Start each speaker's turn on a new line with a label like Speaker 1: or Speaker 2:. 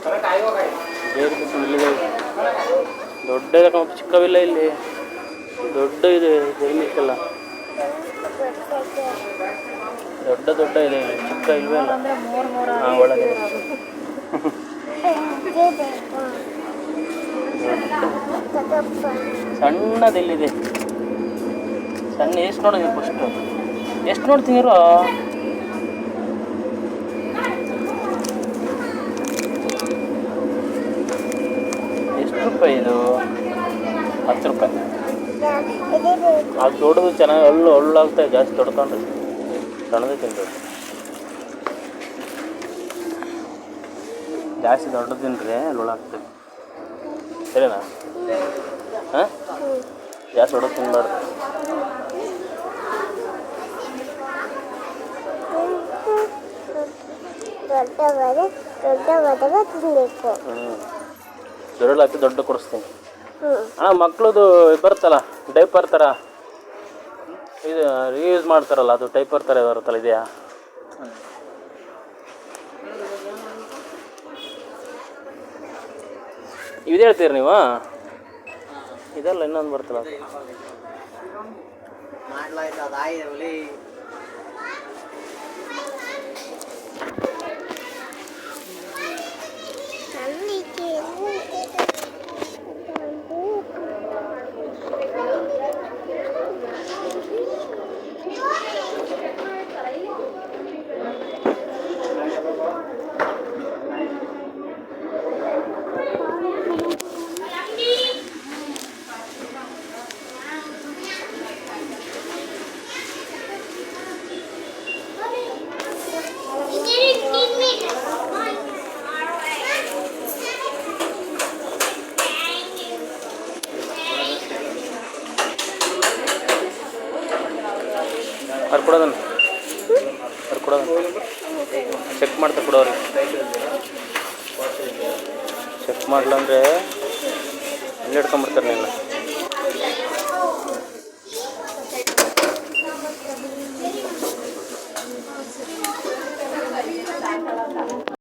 Speaker 1: ಬೇರೆ ಇಲ್ಲಿದೆ ದೊಡ್ಡದ ಚಿಕ್ಕವಿಲ್ಲ ಇಲ್ಲಿ ದೊಡ್ಡ ಇದೆ ಜೈಲಿಕ್ಕೆಲ್ಲ ದೊಡ್ಡ ದೊಡ್ಡ ಇದೆ ಇಲ್ಲಿ ಚಿಕ್ಕ ಇಲ್ವೇ ಇಲ್ಲ ಹಾಂ ಒಳಗೆ ಸಣ್ಣದಿಲ್ಲಿದೆ ಸಣ್ಣ ಎಷ್ಟು ನೋಡಿದ್ರು ಫಸ್ಟು ಎಷ್ಟು ನೋಡ್ತೀನಿ ಇರೋ ಎಷ್ಟು ರೂಪಾಯಿ ಇದು 10 ರೂಪಾಯಿ ಅದು ದೊಡ್ಡದು ಚೆನ್ನಾಗಿ ಹಳ್ಳಾಗ್ತಾವೆ ಜಾಸ್ತಿ ದೊಡ್ಕೊಂಡ್ರೆ ಸಣ್ಣದೇ ತಿನ್ಬೇಕು ಜಾಸ್ತಿ ದೊಡ್ಡದು ತಿನ್ರಿ ಹಳ್ಳಾಗ್ತದೆ ಸರಿನಾ ಹಾಂ ಜಾಸ್ತಿ ದೊಡ್ಡದು ತಿನ್ಬಾರ್ದು ದೊಡ್ಡ ಹಾಕಿ ದೊಡ್ಡ ಕೊಡಿಸ್ತೀನಿ ಮಕ್ಳದು ಬರುತ್ತಲ್ಲ ಡೈಪರ್ ಥರ ಇದು ರೀಯೂಸ್ ಮಾಡ್ತಾರಲ್ಲ ಅದು ಡೈಪರ್ ಥರ ಬರುತ್ತಲ್ಲ ಇದೆಯಾ ಇದು ಹೇಳ್ತೀರಿ ನೀವು ಇದೆಲ್ಲ ಇನ್ನೊಂದು ಬರ್ತಲ್ಲ ಅವ್ರು ಕೊಡೋದನ್ನು ಚೆಕ್ ಮಾಡ್ತಾರೆ ಕೊಡೋರು ಚೆಕ್ ಮಾಡಲ ಅಂದರೆ ಎಲ್ಲಿ ಹಿಡ್ಕೊಂಬರ್ತಾರೆ ನೀನು